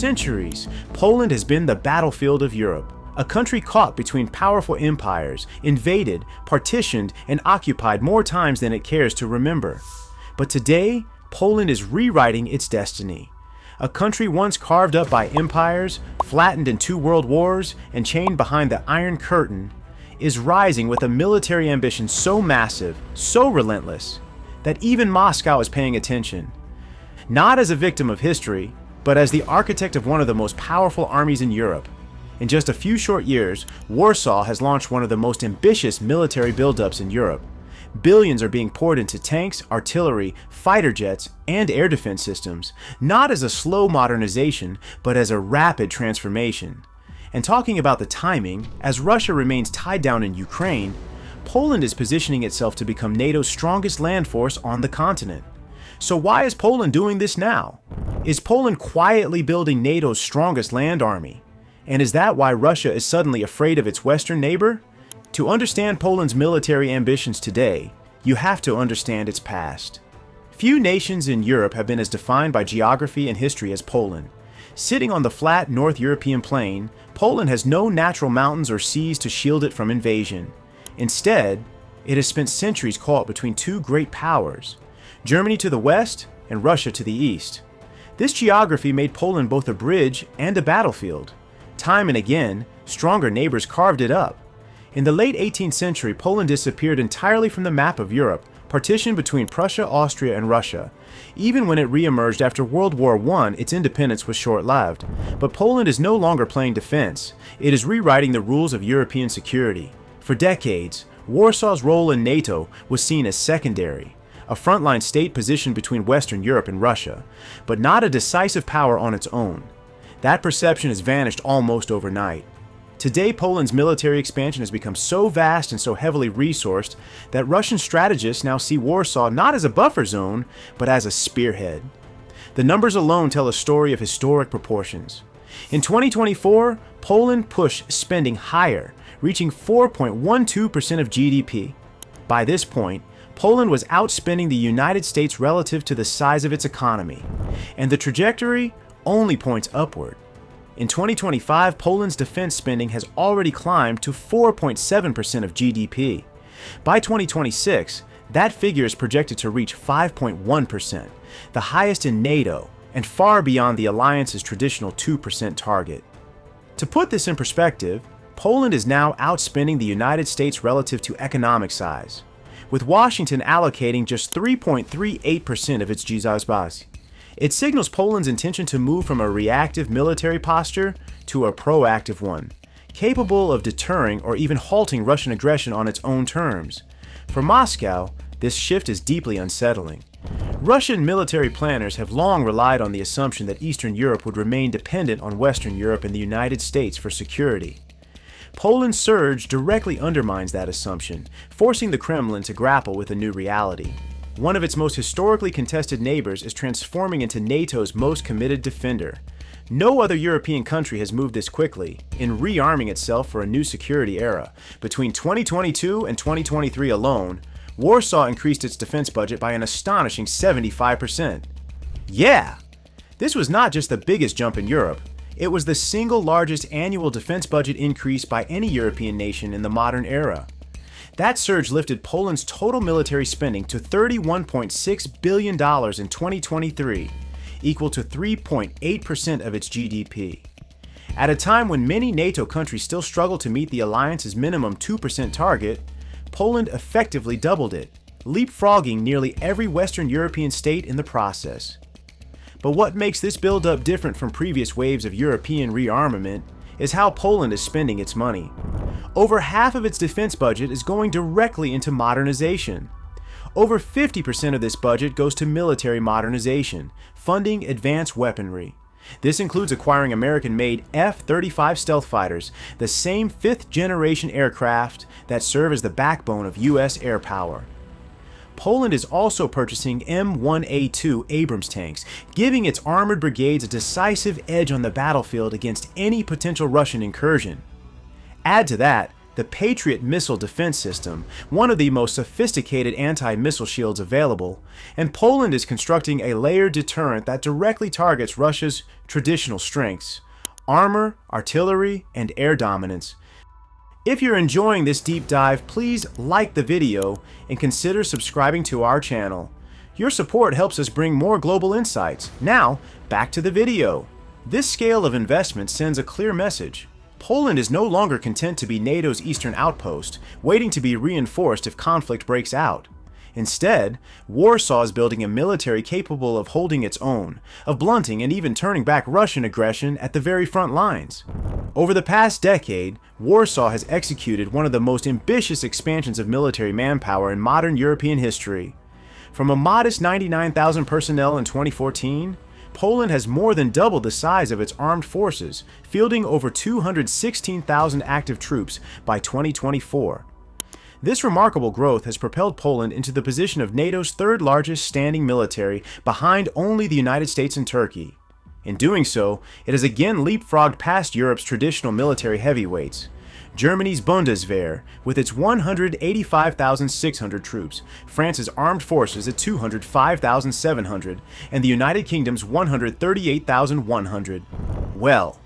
centuries, Poland has been the battlefield of Europe, a country caught between powerful empires, invaded, partitioned, and occupied more times than it cares to remember. But today, Poland is rewriting its destiny. A country once carved up by empires, flattened in 2 world wars, and chained behind the Iron Curtain, is rising with a military ambition so massive, so relentless, that even Moscow is paying attention. Not as a victim of history, but as the architect of one of the most powerful armies in Europe. In just a few short years, Warsaw has launched one of the most ambitious military buildups in Europe. Billions are being poured into tanks, artillery, fighter jets, and air defense systems, not as a slow modernization, but as a rapid transformation. And talking about the timing, as Russia remains tied down in Ukraine, Poland is positioning itself to become NATO's strongest land force on the continent. So why is Poland doing this now? Is Poland quietly building NATO's strongest land army? And is that why Russia is suddenly afraid of its western neighbor? To understand Poland's military ambitions today, you have to understand its past. Few nations in Europe have been as defined by geography and history as Poland. Sitting on the flat North European plain, Poland has no natural mountains or seas to shield it from invasion. Instead, it has spent centuries caught between 2 great powers, Germany to the west and Russia to the east. This geography made Poland both a bridge and a battlefield. Time and again, stronger neighbors carved it up. In the late 18th century, Poland disappeared entirely from the map of Europe, partitioned between Prussia, Austria, and Russia. Even when it re-emerged after World War I, its independence was short-lived. But Poland is no longer playing defense. It is rewriting the rules of European security. For decades, Warsaw's role in NATO was seen as secondary, a frontline state positioned between Western Europe and Russia, but not a decisive power on its own. That perception has vanished almost overnight. Today, Poland's military expansion has become so vast and so heavily resourced that Russian strategists now see Warsaw not as a buffer zone, but as a spearhead. The numbers alone tell a story of historic proportions. In 2024, Poland pushed spending higher, reaching 4.12% of GDP. By this point, Poland was outspending the United States relative to the size of its economy, and the trajectory only points upward. In 2025, Poland's defense spending has already climbed to 4.7% of GDP. By 2026, that figure is projected to reach 5.1%, the highest in NATO, and far beyond the alliance's traditional 2% target. To put this in perspective, Poland is now outspending the United States relative to economic size, with Washington allocating just 3.38% of its GDP. It signals Poland's intention to move from a reactive military posture to a proactive one, capable of deterring or even halting Russian aggression on its own terms. For Moscow, this shift is deeply unsettling. Russian military planners have long relied on the assumption that Eastern Europe would remain dependent on Western Europe and the United States for security. Poland's surge directly undermines that assumption, forcing the Kremlin to grapple with a new reality. One of its most historically contested neighbors is transforming into NATO's most committed defender. No other European country has moved this quickly, in rearming itself for a new security era. Between 2022 and 2023 alone, Warsaw increased its defense budget by an astonishing 75%. Yeah! This was not just the biggest jump in Europe, it was the single largest annual defense budget increase by any European nation in the modern era. That surge lifted Poland's total military spending to $31.6 billion in 2023, equal to 3.8% of its GDP. At a time when many NATO countries still struggle to meet the alliance's minimum 2% target, Poland effectively doubled it, leapfrogging nearly every Western European state in the process. But what makes this buildup different from previous waves of European rearmament is how Poland is spending its money. Over half of its defense budget is going directly into modernization. Over 50% of this budget goes to military modernization, funding advanced weaponry. This includes acquiring American-made F-35 stealth fighters, the same 5th-generation aircraft that serve as the backbone of U.S. air power. Poland is also purchasing M1A2 Abrams tanks, giving its armored brigades a decisive edge on the battlefield against any potential Russian incursion. Add to that the Patriot missile defense system, one of the most sophisticated anti-missile shields available, and Poland is constructing a layered deterrent that directly targets Russia's traditional strengths: armor, artillery, and air dominance. If you're enjoying this deep dive, please like the video and consider subscribing to our channel. Your support helps us bring more global insights. Now, back to the video. This scale of investment sends a clear message. Poland is no longer content to be NATO's eastern outpost, waiting to be reinforced if conflict breaks out. Instead, Warsaw is building a military capable of holding its own, of blunting and even turning back Russian aggression at the very front lines. Over the past decade, Warsaw has executed one of the most ambitious expansions of military manpower in modern European history. From a modest 99,000 personnel in 2014, Poland has more than doubled the size of its armed forces, fielding over 216,000 active troops by 2024. This remarkable growth has propelled Poland into the position of NATO's third largest standing military, behind only the United States and Turkey. In doing so, it has again leapfrogged past Europe's traditional military heavyweights. Germany's Bundeswehr, with its 185,600 troops, France's armed forces at 205,700, and the United Kingdom's 138,100. Well,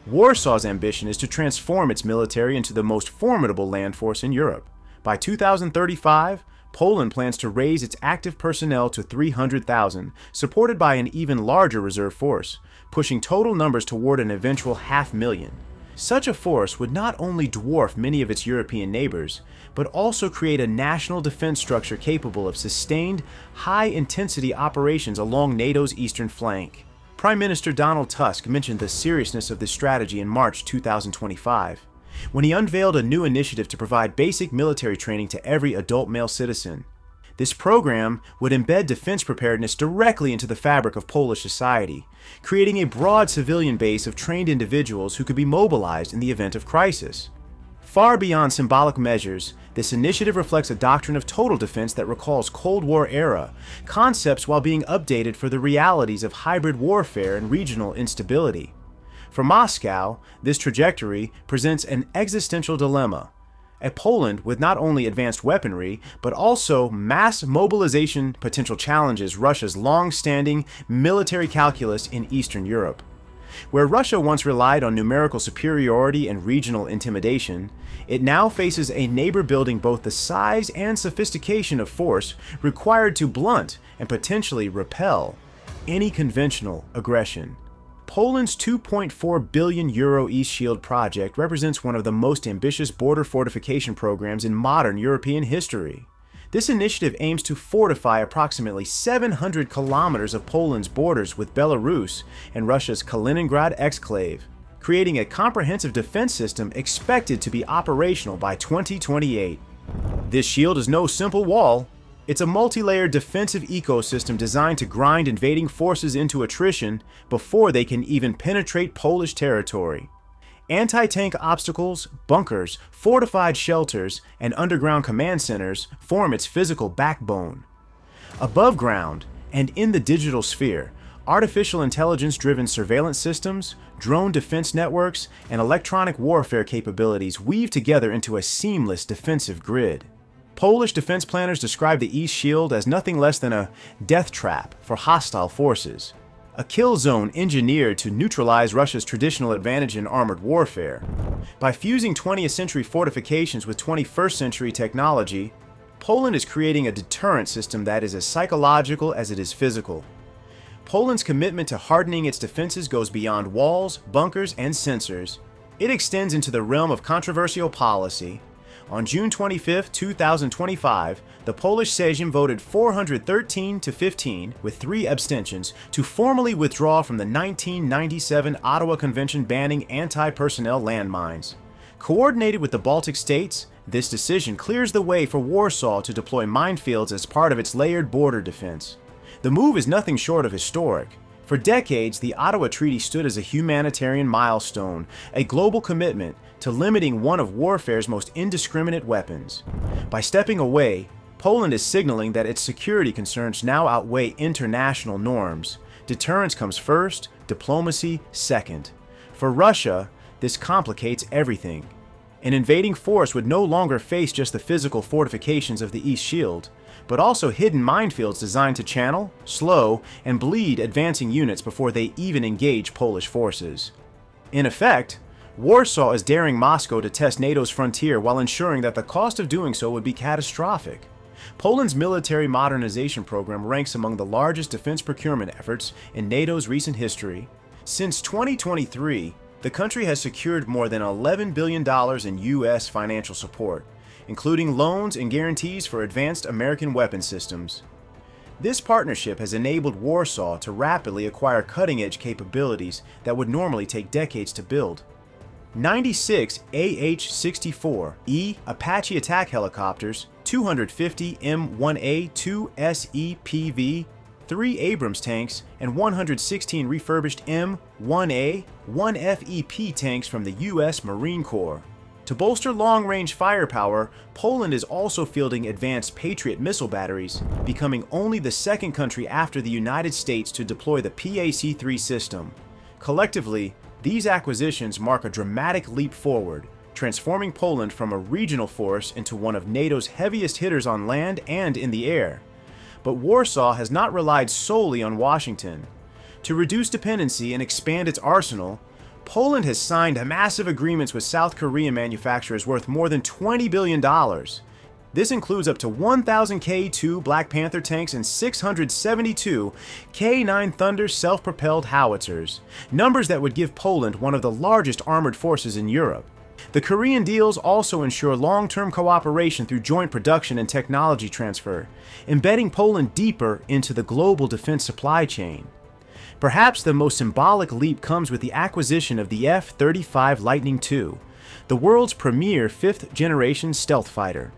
Warsaw's ambition is to transform its military into the most formidable land force in Europe. By 2035, Poland plans to raise its active personnel to 300,000, supported by an even larger reserve force, pushing total numbers toward an eventual 500,000. Such a force would not only dwarf many of its European neighbors, but also create a national defense structure capable of sustained, high-intensity operations along NATO's eastern flank. Prime Minister Donald Tusk mentioned the seriousness of this strategy in March 2025, when he unveiled a new initiative to provide basic military training to every adult male citizen. This program would embed defense preparedness directly into the fabric of Polish society, creating a broad civilian base of trained individuals who could be mobilized in the event of crisis. Far beyond symbolic measures, this initiative reflects a doctrine of total defense that recalls Cold War era concepts while being updated for the realities of hybrid warfare and regional instability. For Moscow, this trajectory presents an existential dilemma: a Poland with not only advanced weaponry, but also mass mobilization potential challenges Russia's long-standing military calculus in Eastern Europe. Where Russia once relied on numerical superiority and regional intimidation, it now faces a neighbor building both the size and sophistication of force required to blunt and potentially repel any conventional aggression. Poland's €2.4 billion East Shield project represents one of the most ambitious border fortification programs in modern European history. This initiative aims to fortify approximately 700 kilometers of Poland's borders with Belarus and Russia's Kaliningrad exclave, creating a comprehensive defense system expected to be operational by 2028. This shield is no simple wall. It's a multi-layered defensive ecosystem designed to grind invading forces into attrition before they can even penetrate Polish territory. Anti-tank obstacles, bunkers, fortified shelters, and underground command centers form its physical backbone. Above ground, and in the digital sphere, artificial intelligence-driven surveillance systems, drone defense networks, and electronic warfare capabilities weave together into a seamless defensive grid. Polish defense planners describe the East Shield as nothing less than a death trap for hostile forces, a kill zone engineered to neutralize Russia's traditional advantage in armored warfare. By fusing 20th century fortifications with 21st century technology, Poland is creating a deterrent system that is as psychological as it is physical. Poland's commitment to hardening its defenses goes beyond walls, bunkers, and sensors. It extends into the realm of controversial policy. On June 25, 2025, the Polish Sejm voted 413-15, with 3 abstentions, to formally withdraw from the 1997 Ottawa Convention banning anti-personnel landmines. Coordinated with the Baltic states, this decision clears the way for Warsaw to deploy minefields as part of its layered border defense. The move is nothing short of historic. For decades, the Ottawa Treaty stood as a humanitarian milestone, a global commitment to limiting one of warfare's most indiscriminate weapons. By stepping away, Poland is signaling that its security concerns now outweigh international norms. Deterrence comes first, diplomacy second. For Russia, this complicates everything. An invading force would no longer face just the physical fortifications of the East Shield, but also hidden minefields designed to channel, slow, and bleed advancing units before they even engage Polish forces. In effect, Warsaw is daring Moscow to test NATO's frontier while ensuring that the cost of doing so would be catastrophic. Poland's military modernization program ranks among the largest defense procurement efforts in NATO's recent history. Since 2023, the country has secured more than $11 billion in U.S. financial support, including loans and guarantees for advanced American weapon systems. This partnership has enabled Warsaw to rapidly acquire cutting-edge capabilities that would normally take decades to build. 96 AH-64E Apache attack helicopters, 250 M1A2 SEPV, 3 Abrams tanks, and 116 refurbished M1A, 1FEP tanks from the U.S. Marine Corps. To bolster long-range firepower, Poland is also fielding advanced Patriot missile batteries, becoming only the second country after the United States to deploy the PAC-3 system. Collectively, these acquisitions mark a dramatic leap forward, transforming Poland from a regional force into one of NATO's heaviest hitters on land and in the air. But Warsaw has not relied solely on Washington. To reduce dependency and expand its arsenal, Poland has signed massive agreements with South Korean manufacturers worth more than $20 billion. This includes up to 1,000 K2 Black Panther tanks and 672 K9 Thunder self-propelled howitzers, numbers that would give Poland one of the largest armored forces in Europe. The Korean deals also ensure long-term cooperation through joint production and technology transfer, embedding Poland deeper into the global defense supply chain. Perhaps the most symbolic leap comes with the acquisition of the F-35 Lightning II, the world's premier fifth-generation stealth fighter.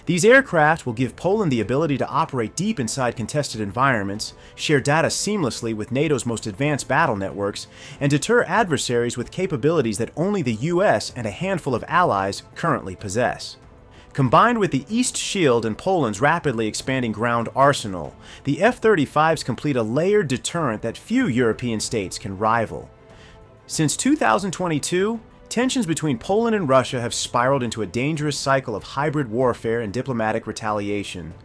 These aircraft will give Poland the ability to operate deep inside contested environments, share data seamlessly with NATO's most advanced battle networks, and deter adversaries with capabilities that only the US and a handful of allies currently possess. Combined with the East Shield and Poland's rapidly expanding ground arsenal, the F-35s complete a layered deterrent that few European states can rival. Since 2022, tensions between Poland and Russia have spiraled into a dangerous cycle of hybrid warfare and diplomatic retaliation.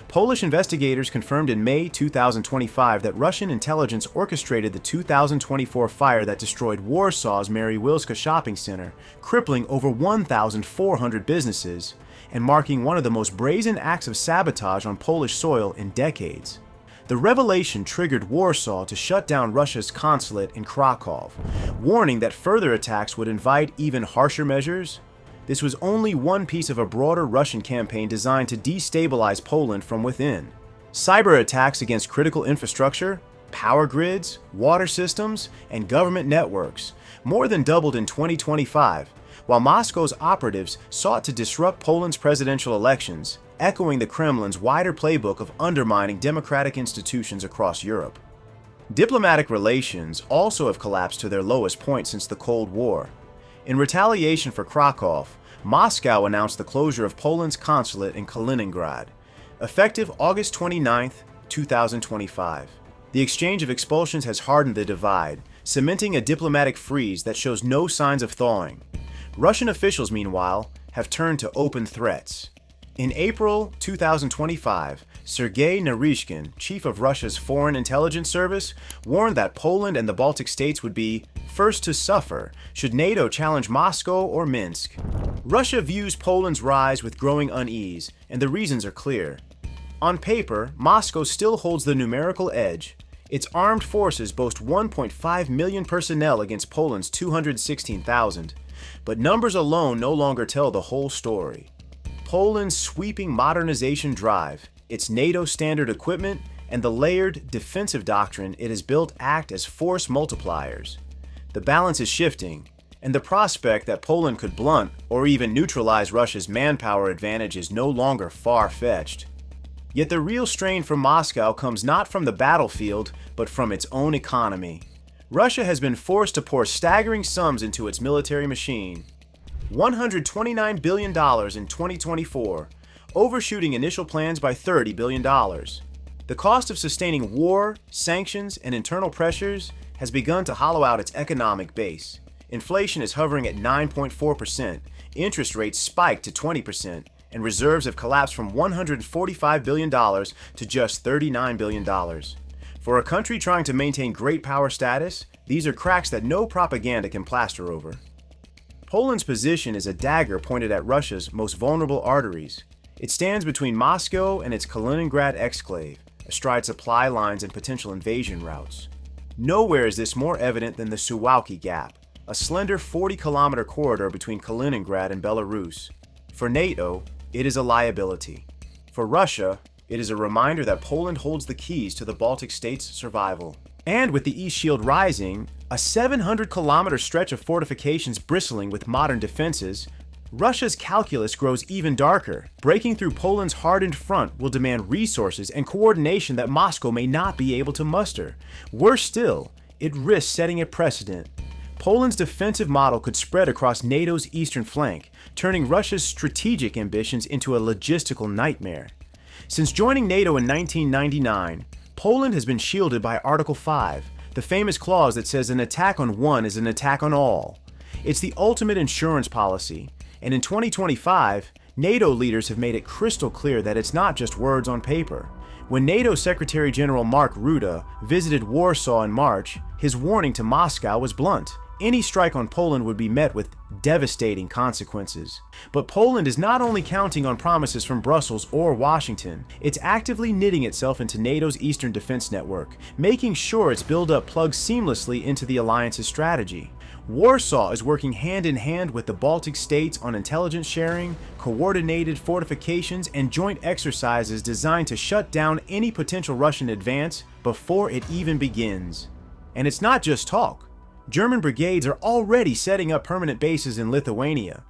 Polish investigators confirmed in May 2025 that Russian intelligence orchestrated the 2024 fire that destroyed Warsaw's Mary Wilska shopping center, crippling over 1,400 businesses, and marking one of the most brazen acts of sabotage on Polish soil in decades. The revelation triggered Warsaw to shut down Russia's consulate in Krakow, warning that further attacks would invite even harsher measures. This was only one piece of a broader Russian campaign designed to destabilize Poland from within. Cyber attacks against critical infrastructure, power grids, water systems, and government networks more than doubled in 2025, while Moscow's operatives sought to disrupt Poland's presidential elections, echoing the Kremlin's wider playbook of undermining democratic institutions across Europe. Diplomatic relations also have collapsed to their lowest point since the Cold War. In retaliation for Krakow, Moscow announced the closure of Poland's consulate in Kaliningrad, effective August 29, 2025. The exchange of expulsions has hardened the divide, cementing a diplomatic freeze that shows no signs of thawing. Russian officials, meanwhile, have turned to open threats. In April 2025, Sergei Naryshkin, chief of Russia's Foreign Intelligence Service, warned that Poland and the Baltic states would be first to suffer should NATO challenge Moscow or Minsk. Russia views Poland's rise with growing unease, and the reasons are clear. On paper, Moscow still holds the numerical edge. Its armed forces boast 1.5 million personnel against Poland's 216,000. But numbers alone no longer tell the whole story. Poland's sweeping modernization drive, its NATO standard equipment, and the layered defensive doctrine it has built act as force multipliers. The balance is shifting, and the prospect that Poland could blunt or even neutralize Russia's manpower advantage is no longer far-fetched. Yet the real strain from Moscow comes not from the battlefield, but from its own economy. Russia has been forced to pour staggering sums into its military machine. $129 billion in 2024, overshooting initial plans by $30 billion. The cost of sustaining war, sanctions, and internal pressures has begun to hollow out its economic base. Inflation is hovering at 9.4%, interest rates spiked to 20%, and reserves have collapsed from $145 billion to just $39 billion. For a country trying to maintain great power status, these are cracks that no propaganda can plaster over. Poland's position is a dagger pointed at Russia's most vulnerable arteries. It stands between Moscow and its Kaliningrad exclave, astride supply lines and potential invasion routes. Nowhere is this more evident than the Suwałki Gap, a slender 40-kilometer corridor between Kaliningrad and Belarus. For NATO, it is a liability. For Russia, it is a reminder that Poland holds the keys to the Baltic states' survival. And with the East Shield rising, a 700-kilometer stretch of fortifications bristling with modern defenses, Russia's calculus grows even darker. Breaking through Poland's hardened front will demand resources and coordination that Moscow may not be able to muster. Worse still, it risks setting a precedent. Poland's defensive model could spread across NATO's eastern flank, turning Russia's strategic ambitions into a logistical nightmare. Since joining NATO in 1999, Poland has been shielded by Article 5, the famous clause that says an attack on one is an attack on all. It's the ultimate insurance policy, and in 2025, NATO leaders have made it crystal clear that it's not just words on paper. When NATO Secretary General Mark Rutte visited Warsaw in March, his warning to Moscow was blunt. Any strike on Poland would be met with devastating consequences. But Poland is not only counting on promises from Brussels or Washington, it's actively knitting itself into NATO's Eastern Defense Network, making sure its buildup plugs seamlessly into the alliance's strategy. Warsaw is working hand in hand with the Baltic states on intelligence sharing, coordinated fortifications, and joint exercises designed to shut down any potential Russian advance before it even begins. And it's not just talk. German brigades are already setting up permanent bases in Lithuania.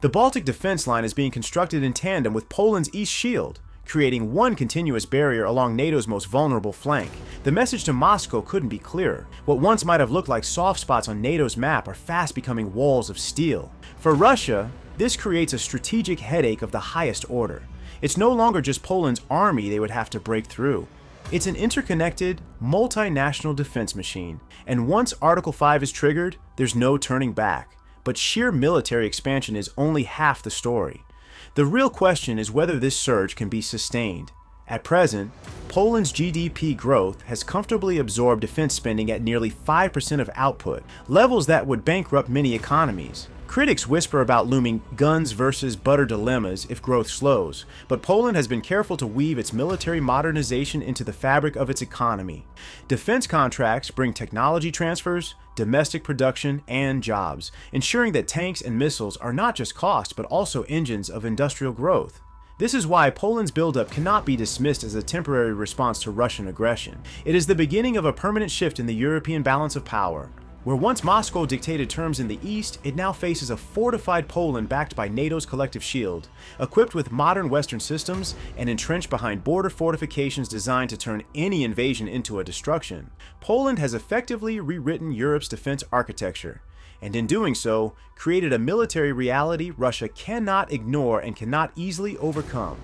The Baltic defense line is being constructed in tandem with Poland's East Shield, creating one continuous barrier along NATO's most vulnerable flank. The message to Moscow couldn't be clearer. What once might have looked like soft spots on NATO's map are fast becoming walls of steel. For Russia, this creates a strategic headache of the highest order. It's no longer just Poland's army they would have to break through. It's an interconnected, multinational defense machine, and once Article 5 is triggered, there's no turning back. But sheer military expansion is only half the story. The real question is whether this surge can be sustained. At present, Poland's GDP growth has comfortably absorbed defense spending at nearly 5% of output, levels that would bankrupt many economies. Critics whisper about looming guns versus butter dilemmas if growth slows, but Poland has been careful to weave its military modernization into the fabric of its economy. Defense contracts bring technology transfers, domestic production, and jobs, ensuring that tanks and missiles are not just cost but also engines of industrial growth. This is why Poland's buildup cannot be dismissed as a temporary response to Russian aggression. It is the beginning of a permanent shift in the European balance of power. Where once Moscow dictated terms in the east, it now faces a fortified Poland backed by NATO's collective shield, equipped with modern Western systems and entrenched behind border fortifications designed to turn any invasion into a destruction. Poland has effectively rewritten Europe's defense architecture, and in doing so, created a military reality Russia cannot ignore and cannot easily overcome.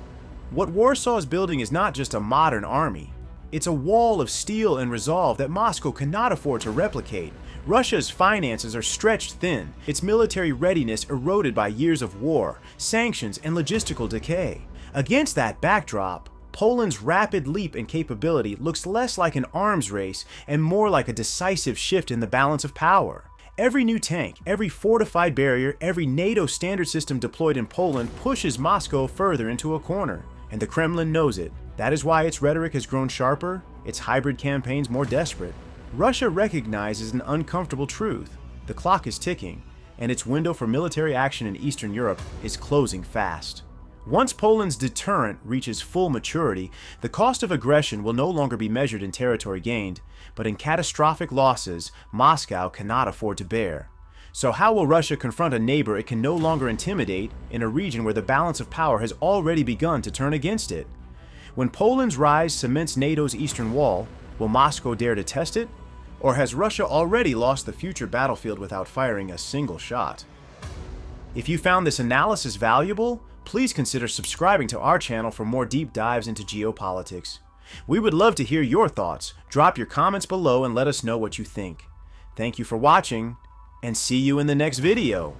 What Warsaw is building is not just a modern army. It's a wall of steel and resolve that Moscow cannot afford to replicate. Russia's finances are stretched thin, its military readiness eroded by years of war, sanctions, and logistical decay. Against that backdrop, Poland's rapid leap in capability looks less like an arms race and more like a decisive shift in the balance of power. Every new tank, every fortified barrier, every NATO standard system deployed in Poland pushes Moscow further into a corner, and the Kremlin knows it. That is why its rhetoric has grown sharper, its hybrid campaigns more desperate. Russia recognizes an uncomfortable truth. The clock is ticking, and its window for military action in Eastern Europe is closing fast. Once Poland's deterrent reaches full maturity, the cost of aggression will no longer be measured in territory gained, but in catastrophic losses Moscow cannot afford to bear. So how will Russia confront a neighbor it can no longer intimidate in a region where the balance of power has already begun to turn against it? When Poland's rise cements NATO's eastern wall, will Moscow dare to test it? Or has Russia already lost the future battlefield without firing a single shot? If you found this analysis valuable, please consider subscribing to our channel for more deep dives into geopolitics. We would love to hear your thoughts. Drop your comments below and let us know what you think. Thank you for watching, and see you in the next video.